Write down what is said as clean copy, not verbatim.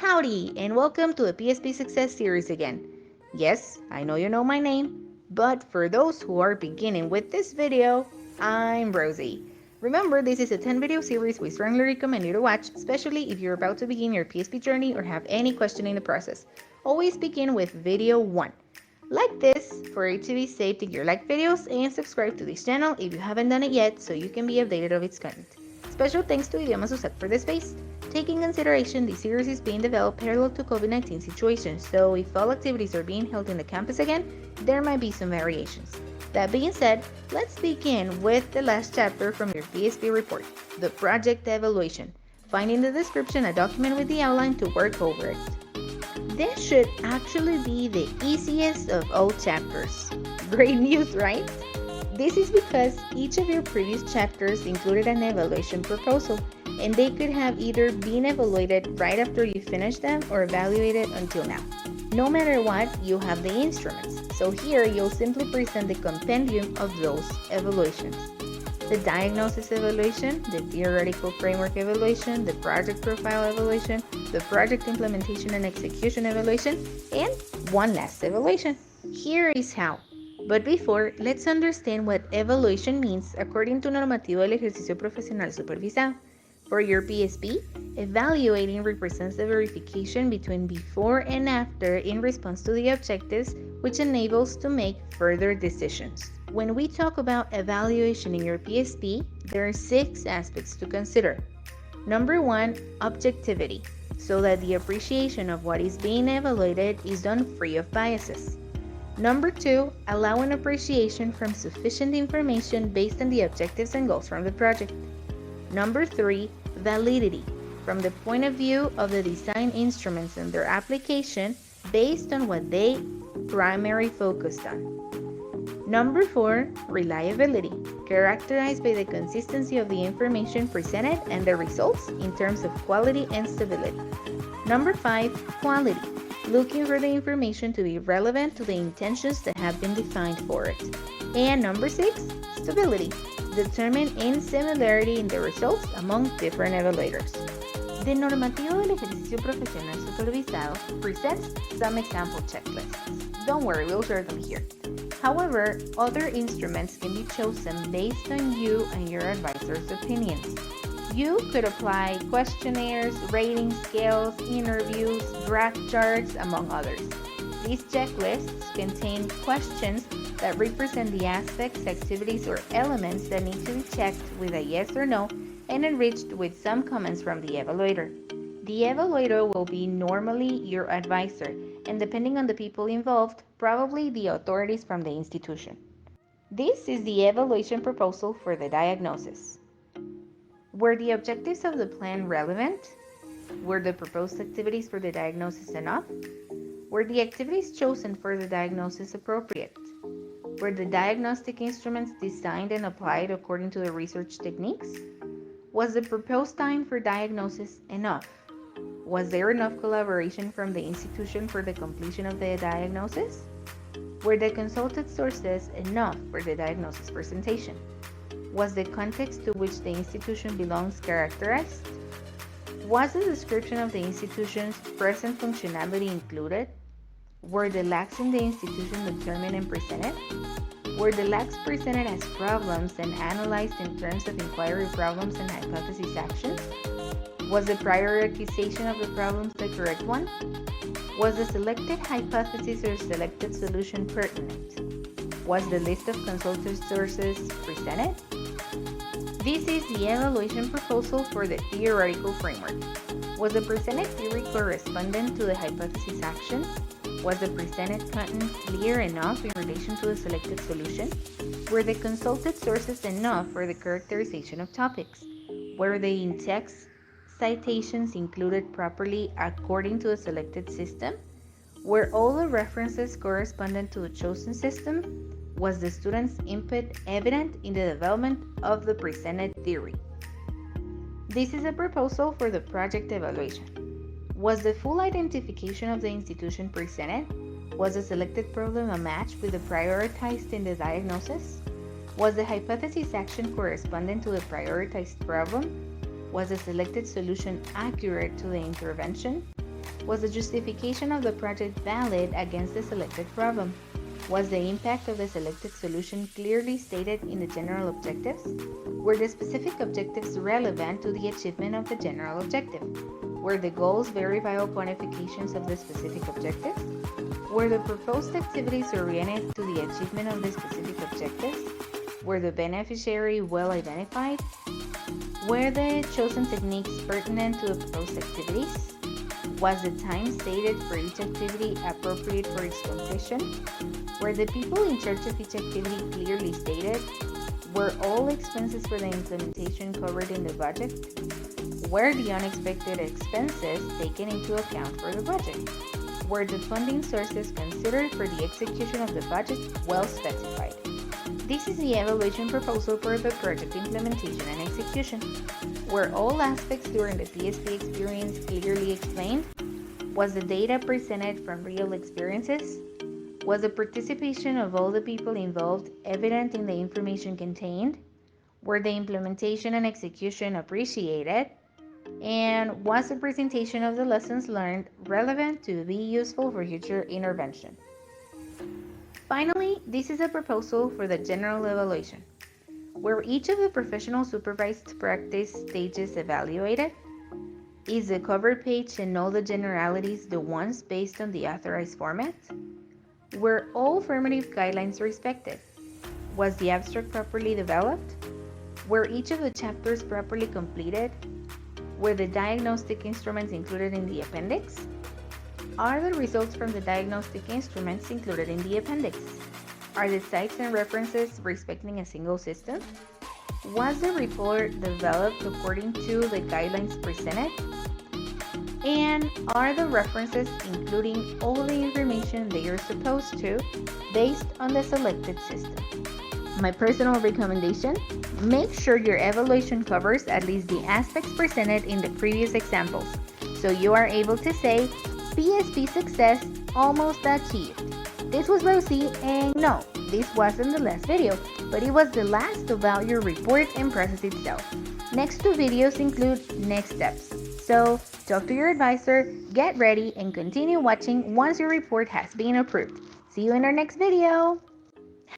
Howdy, and welcome to the PSP Success series again. Yes, I know you know my name, but for those who are beginning with this video, I'm Rosie. Remember, this is a 10 video series we strongly recommend you to watch, especially if you're about to begin your PSP journey or have any question in the process. Always begin with video 1. Like this for it to be safe to your like videos, and subscribe to this channel if you haven't done it yet so you can be updated of its content. Special thanks to USAC for the space. Taking consideration this series is being developed parallel to COVID-19 situation, so if all activities are being held in the campus again, there might be some variations. That being said, let's begin with the last chapter from your PSP report, the project evaluation. Find in the description a document with the outline to work over it. This should actually be the easiest of all chapters. Great news, right? This is because each of your previous chapters included an evaluation proposal, and they could have either been evaluated right after you finished them or evaluated until now. No matter what, you have the instruments, so here you'll simply present the compendium of those evaluations. The diagnosis evaluation, the theoretical framework evaluation, the project profile evaluation, the project implementation and execution evaluation, and one last evaluation. Here is how. But before, let's understand what evaluation means according to Normativo del Ejercicio Profesional Supervisado. For your PSP, evaluating represents the verification between before and after in response to the objectives, which enables to make further decisions. When we talk about evaluation in your PSP, there are 6 aspects to consider. Number 1, objectivity, so that the appreciation of what is being evaluated is done free of biases. Number 2, allow an appreciation from sufficient information based on the objectives and goals from the project. Number 3, validity, from the point of view of the design instruments and their application based on what they primarily focused on. Number 4, reliability, characterized by the consistency of the information presented and the results in terms of quality and stability. Number 5, quality, looking for the information to be relevant to the intentions that have been defined for it. And number 6, stability, determine in similarity in the results among different evaluators. The Normativo del Ejercicio Profesional Supervisado presents some example checklists. Don't worry, we'll share them here. However, other instruments can be chosen based on you and your advisor's opinions. You could apply questionnaires, rating scales, interviews, graph charts, among others. These checklists contain questions that represent the aspects, activities, or elements that need to be checked with a yes or no and enriched with some comments from the evaluator. The evaluator will be normally your advisor, and depending on the people involved, probably the authorities from the institution. This is the evaluation proposal for the diagnosis. Were the objectives of the plan relevant? Were the proposed activities for the diagnosis enough? Were the activities chosen for the diagnosis appropriate? Were the diagnostic instruments designed and applied according to the research techniques? Was the proposed time for diagnosis enough? Was there enough collaboration from the institution for the completion of the diagnosis? Were the consulted sources enough for the diagnosis presentation? Was the context to which the institution belongs characterized? Was the description of the institution's present functionality included? Were the lacks in the institution determined and presented? Were the lacks presented as problems and analyzed in terms of inquiry problems and hypothesis actions? Was the prioritization of the problems the correct one? Was the selected hypothesis or selected solution pertinent? Was the list of consulted sources presented? This is the evaluation proposal for the theoretical framework. Was the presented theory correspondent to the hypothesis action? Was the presented content clear enough in relation to the selected solution? Were the consulted sources enough for the characterization of topics? Were the in-text citations included properly according to the selected system? Were all the references correspondent to the chosen system? Was the student's input evident in the development of the presented theory? This is a proposal for the project evaluation. Was the full identification of the institution presented? Was the selected problem a match with the prioritized in the diagnosis? Was the hypothesis action correspondent to the prioritized problem? Was the selected solution accurate to the intervention? Was the justification of the project valid against the selected problem? Was the impact of the selected solution clearly stated in the general objectives? Were the specific objectives relevant to the achievement of the general objective? Were the goals verifiable quantifications of the specific objectives? Were the proposed activities oriented to the achievement of the specific objectives? Were the beneficiary well identified? Were the chosen techniques pertinent to the proposed activities? Was the time stated for each activity appropriate for its completion? Were the people in charge of each activity clearly stated? Were all expenses for the implementation covered in the budget? Were the unexpected expenses taken into account for the budget? Were the funding sources considered for the execution of the budget well specified? This is the evaluation proposal for the project implementation and execution. Were all aspects during the PSP experience clearly explained? Was the data presented from real experiences? Was the participation of all the people involved evident in the information contained? Were the implementation and execution appreciated? And was the presentation of the lessons learned relevant to be useful for future intervention? Finally, this is a proposal for the general evaluation. Were each of the professional supervised practice stages evaluated? Is the cover page and all the generalities the ones based on the authorized format? Were all formative guidelines respected? Was the abstract properly developed? Were each of the chapters properly completed? Were the diagnostic instruments included in the appendix? Are the results from the diagnostic instruments included in the appendix? Are the sites and references respecting a single system? Was the report developed according to the guidelines presented? And are the references including all the information they are supposed to based on the selected system? My personal recommendation, make sure your evaluation covers at least the aspects presented in the previous examples, so you are able to say, PSP success almost achieved. This was Rosie, and no, this wasn't the last video, but it was the last about your report and process itself. Next two videos include next steps. So talk to your advisor, get ready, and continue watching once your report has been approved. See you in our next video.